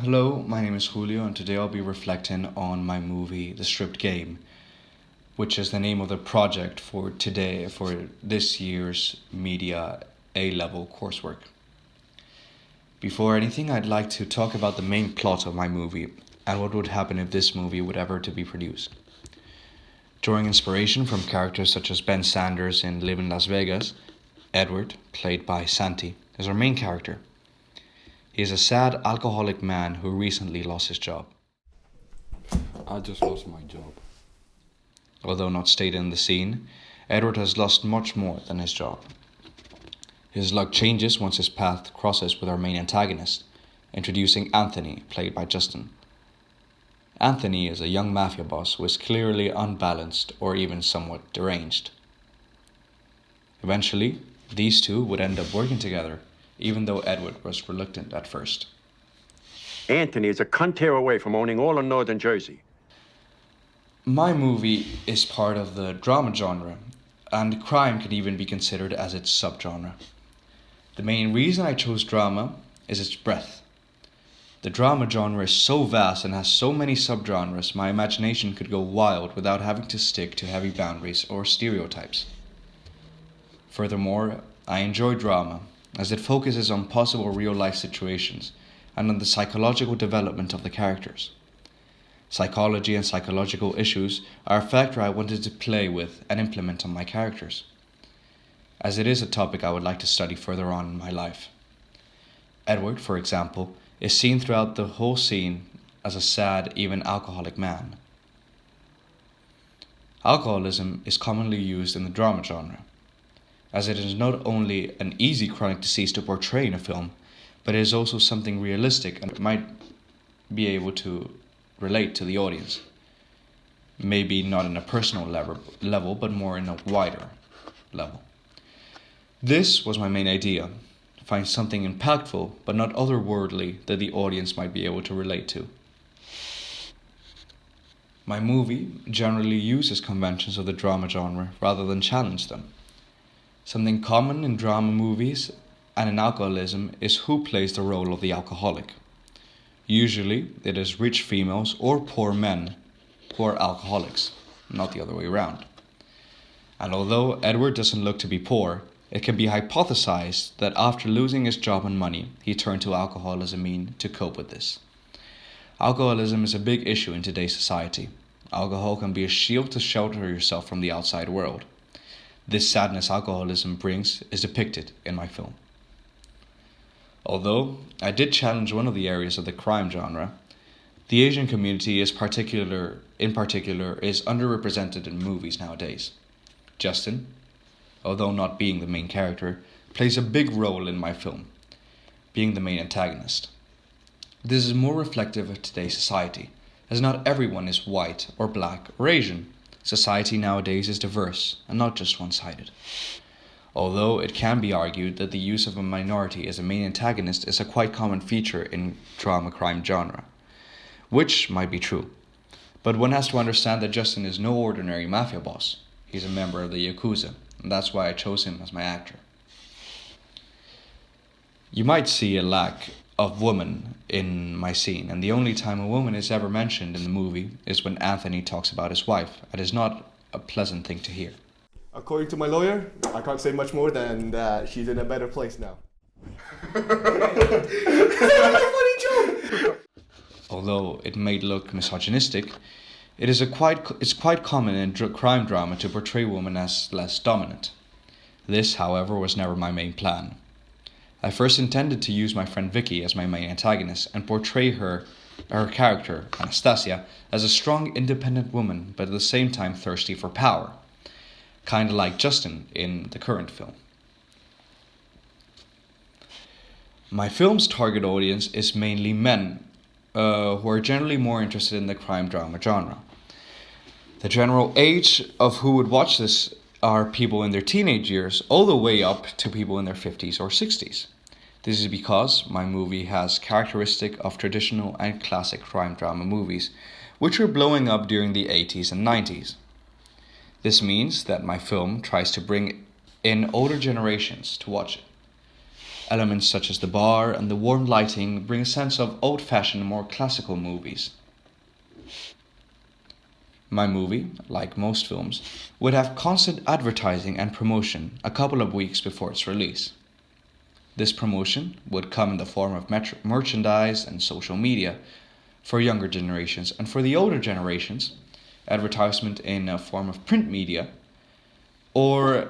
Hello, my name is Julio, and today I'll be reflecting on my movie, The Stripped Game, which is the name of the project for this year's media A-level coursework. Before anything, I'd like to talk about the main plot of my movie and what would happen if this movie would ever to be produced. Drawing inspiration from characters such as Ben Sanders in Live in Las Vegas, Edward, played by Santi, is our main character. He is a sad alcoholic man who recently lost his job. I just lost my job. Although not stated in the scene, Edward has lost much more than his job. His luck changes once his path crosses with our main antagonist, introducing Anthony, played by Justin. Anthony is a young mafia boss who is clearly unbalanced or even somewhat deranged. Eventually, these two would end up working together, even though Edward was reluctant at first. Anthony is a cunt hair away from owning all of northern Jersey. My movie is part of the drama genre, and crime can even be considered as its subgenre. The main reason I chose drama is its breadth. The drama genre is so vast and has so many subgenres, my imagination could go wild without having to stick to heavy boundaries or stereotypes. Furthermore, I enjoy drama, as it focuses on possible real-life situations and on the psychological development of the characters. Psychology and psychological issues are a factor I wanted to play with and implement on my characters, as it is a topic I would like to study further on in my life. Edward, for example, is seen throughout the whole scene as a sad, even alcoholic man. Alcoholism is commonly used in the drama genre, as it is not only an easy chronic disease to portray in a film, but it is also something realistic and might be able to relate to the audience. Maybe not in a personal level, but more in a wider level. This was my main idea: find something impactful, but not otherworldly, that the audience might be able to relate to. My movie generally uses conventions of the drama genre rather than challenge them. Something common in drama movies and in alcoholism is who plays the role of the alcoholic. Usually, it is rich females or poor men who are alcoholics, not the other way around. And although Edward doesn't look to be poor, it can be hypothesized that after losing his job and money, he turned to alcohol as a means to cope with this. Alcoholism is a big issue in today's society. Alcohol can be a shield to shelter yourself from the outside world. This sadness alcoholism brings is depicted in my film. Although I did challenge one of the areas of the crime genre, the Asian community in particular is underrepresented in movies nowadays. Justin, although not being the main character, plays a big role in my film, being the main antagonist. This is more reflective of today's society, as not everyone is white or black or Asian. Society nowadays is diverse and not just one-sided. Although it can be argued that the use of a minority as a main antagonist is a quite common feature in drama crime genre, which might be true. But one has to understand that Justin is no ordinary mafia boss. He's a member of the Yakuza, and that's why I chose him as my actor. You might see a lack of woman in my scene, and the only time a woman is ever mentioned in the movie is when Anthony talks about his wife. It is not a pleasant thing to hear. According to my lawyer, I can't say much more than that she's in a better place now. Funny joke! Although it may look misogynistic, it's quite common in crime drama to portray women as less dominant. This, however, was never my main plan. I first intended to use my friend Vicky as my main antagonist and portray her character, Anastasia, as a strong, independent woman, but at the same time thirsty for power. Kinda like Justin in the current film. My film's target audience is mainly men, who are generally more interested in the crime drama genre. The general age of who would watch this are people in their teenage years, all the way up to people in their 50s or 60s. This is because my movie has characteristic of traditional and classic crime drama movies, which were blowing up during the 80s and 90s. This means that my film tries to bring in older generations to watch it. Elements such as the bar and the warm lighting bring a sense of old-fashioned, more classical movies. My movie, like most films, would have constant advertising and promotion a couple of weeks before its release. This promotion would come in the form of merchandise and social media for younger generations, and for the older generations, advertisement in a form of print media, or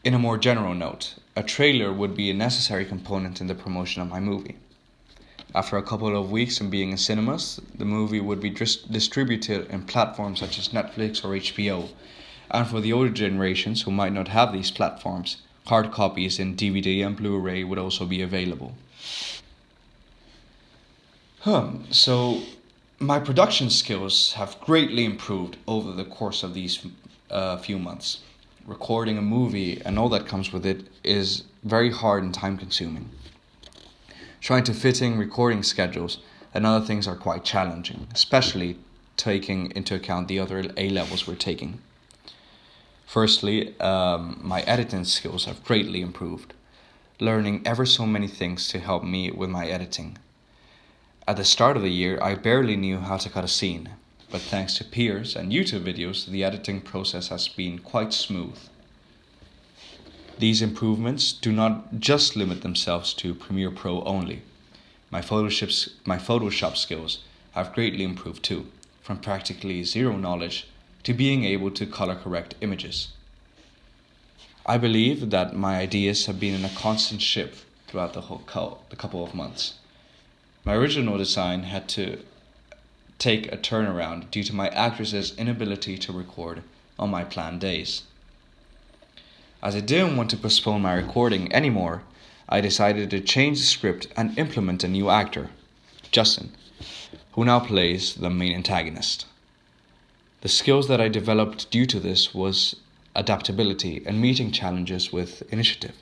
in a more general note, a trailer would be a necessary component in the promotion of my movie. After a couple of weeks of being in cinemas, the movie would be distributed in platforms such as Netflix or HBO. And for the older generations who might not have these platforms, hard copies in DVD and Blu-ray would also be available. So my production skills have greatly improved over the course of these few months. Recording a movie and all that comes with it is very hard and time consuming. Trying to fit in recording schedules and other things are quite challenging, especially taking into account the other A-levels we're taking. Firstly, my editing skills have greatly improved, learning ever so many things to help me with my editing. At the start of the year, I barely knew how to cut a scene, but thanks to peers and YouTube videos, the editing process has been quite smooth. These improvements do not just limit themselves to Premiere Pro only. My Photoshop skills have greatly improved too, from practically zero knowledge to being able to color correct images. I believe that my ideas have been in a constant shift throughout the couple of months. My original design had to take a turnaround due to my actress's inability to record on my planned days. As I didn't want to postpone my recording anymore, I decided to change the script and implement a new actor, Justin, who now plays the main antagonist. The skills that I developed due to this was adaptability and meeting challenges with initiative.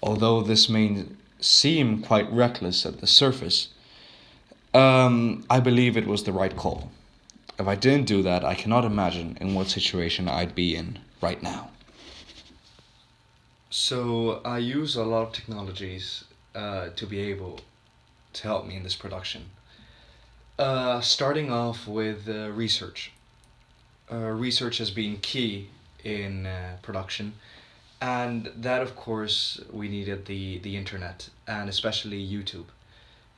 Although this may seem quite reckless at the surface, I believe it was the right call. If I didn't do that, I cannot imagine in what situation I'd be in right now. So I use a lot of technologies to be able to help me in this production. Starting off with research. Research has been key in production, and that of course we needed the internet, and especially YouTube.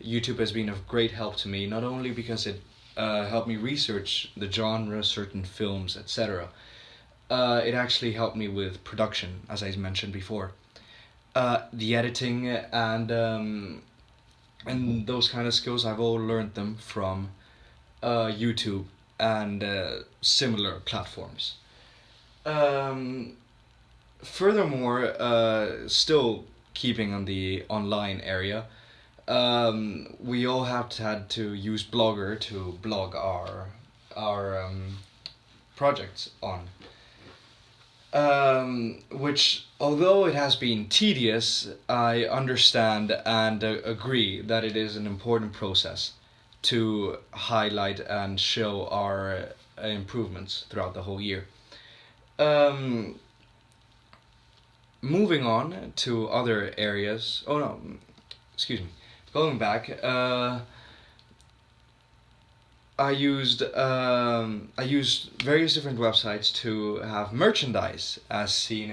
YouTube has been of great help to me, not only because it helped me research the genre, certain films, etc. It actually helped me with production, as I mentioned before. The editing and those kind of skills, I've all learned them from YouTube and similar platforms. Furthermore, still keeping on the online area, we all had to use Blogger to blog our projects on. Which, although it has been tedious, I understand and agree that it is an important process to highlight and show our improvements throughout the whole year. Moving on to other areas. Oh no, excuse me. Going back, I used various different websites to have merchandise, as seen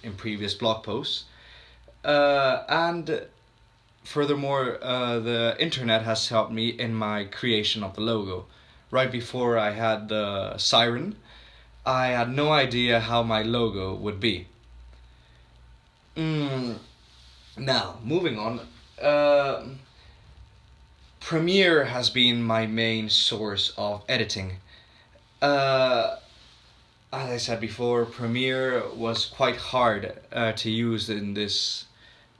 in previous blog posts, and furthermore, the internet has helped me in my creation of the logo. Right before I had the siren, I had no idea how my logo would be. Now, moving on. Premiere has been my main source of editing. As I said before, Premiere was quite hard to use in this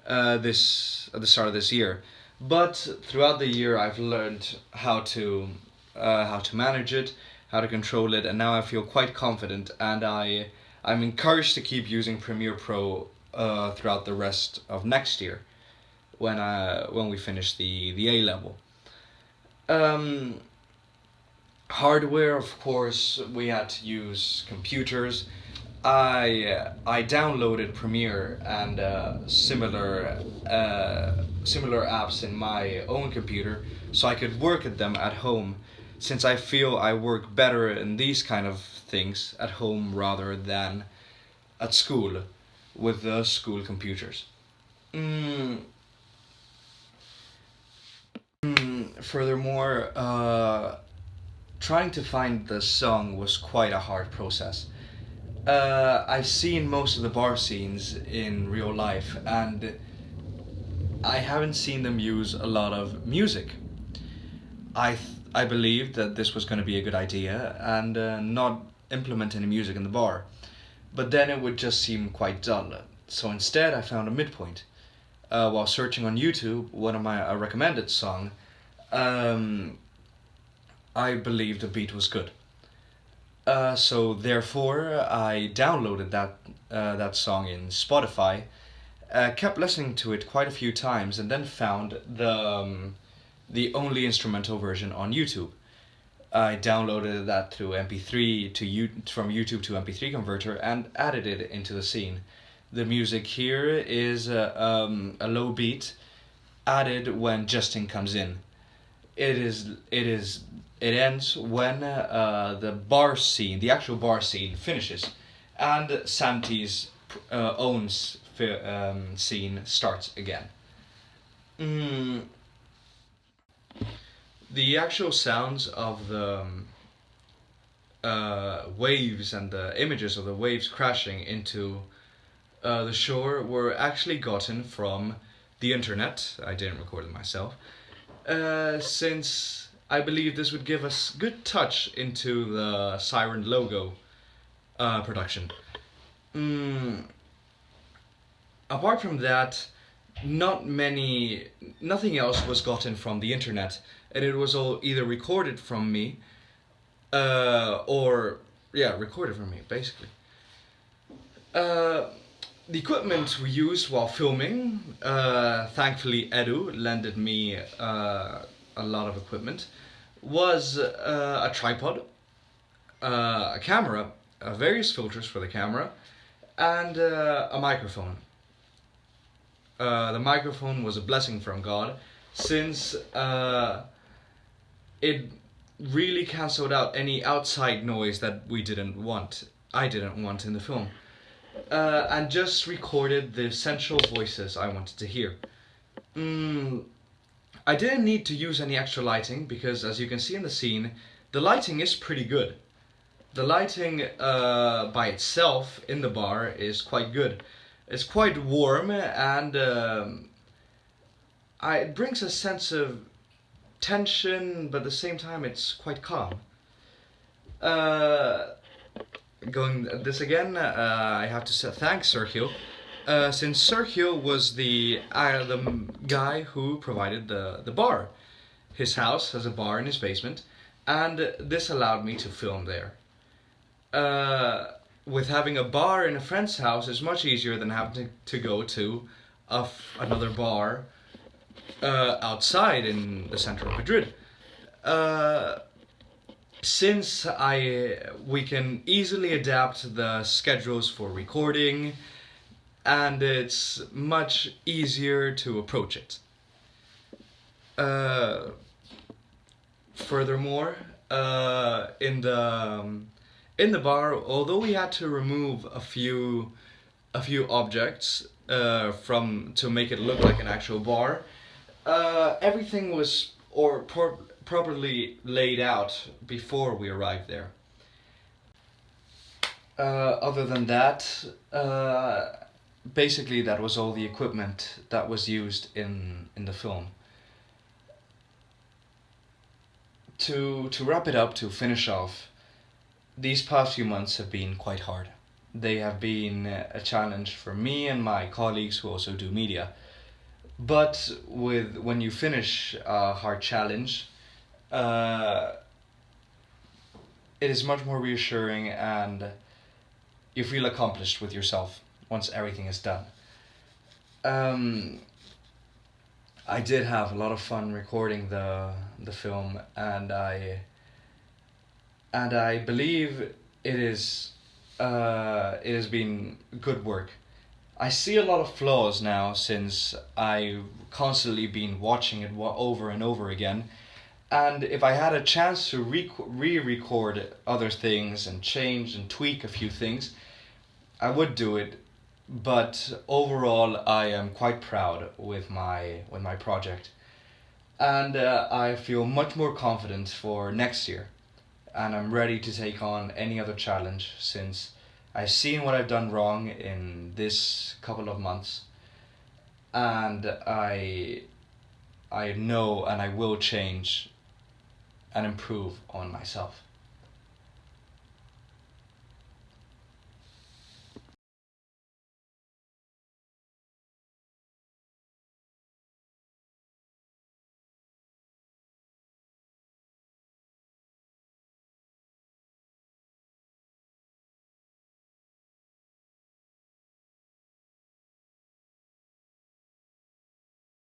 at the start of this year, but throughout the year I've learned how to manage it, how to control it, and now I feel quite confident, and I'm encouraged to keep using Premiere Pro throughout the rest of next year when we finish the A level. Hardware, of course, we had to use computers. I downloaded Premiere and similar apps in my own computer so I could work at them at home, since I feel I work better in these kind of things at home rather than at school with the school computers. Mm, Furthermore, trying to find the song was quite a hard process. I've seen most of the bar scenes in real life, and I haven't seen them use a lot of music. I believed that this was going to be a good idea and not implement any music in the bar, but then it would just seem quite dull. So instead, I found a midpoint. While searching on YouTube, one of my a recommended song, um, I believed the beat was good. So therefore, I downloaded that song in Spotify, kept listening to it quite a few times, and then found the only instrumental version on YouTube. I downloaded that through MP3 from YouTube to MP3 converter and added it into the scene. The music here is a low beat added when Justin comes in. It ends when the actual bar scene finishes, and Santi's own scene starts again. Mm, the actual sounds of the waves and the images of the waves crashing into the shore were actually gotten from the internet. I didn't record them myself, since I believe this would give us good touch into the Siren logo production. Mm, Apart from that, nothing else was gotten from the internet, and it was all either recorded from me, or yeah, recorded from me basically. The equipment we used while filming, thankfully Edu lended me a lot of equipment, was a tripod, a camera, various filters for the camera, and a microphone. The microphone was a blessing from God, since it really cancelled out any outside noise that I didn't want in the film, and just recorded the essential voices I wanted to hear. I didn't need to use any extra lighting because, as you can see in the scene, the lighting is pretty good. The lighting by itself in the bar is quite good. It's quite warm, and it brings a sense of tension, but at the same time it's quite calm. Going this again, I have to thank Sergio, since Sergio was the guy who provided the bar. His house has a bar in his basement, and this allowed me to film there. With having a bar in a friend's house is much easier than having to go to another bar outside in the center of Madrid. Since we can easily adapt the schedules for recording, and it's much easier to approach it. Furthermore, in the bar, although we had to remove a few objects to make it look like an actual bar, everything was properly laid out before we arrived there. Other than that, basically that was all the equipment that was used in the film. To wrap it up, to finish off, these past few months have been quite hard. They have been a challenge for me and my colleagues who also do media. But when you finish a hard challenge, it is much more reassuring, and you feel accomplished with yourself once everything is done. I did have a lot of fun recording the film, and I believe it is it has been good work. I see a lot of flaws now since I've constantly been watching it over and over again. And if I had a chance to re-record other things and change and tweak a few things, I would do it. But overall, I am quite proud with my project, and I feel much more confident for next year, and I'm ready to take on any other challenge since I've seen what I've done wrong in this couple of months, and I know and I will change and improve on myself.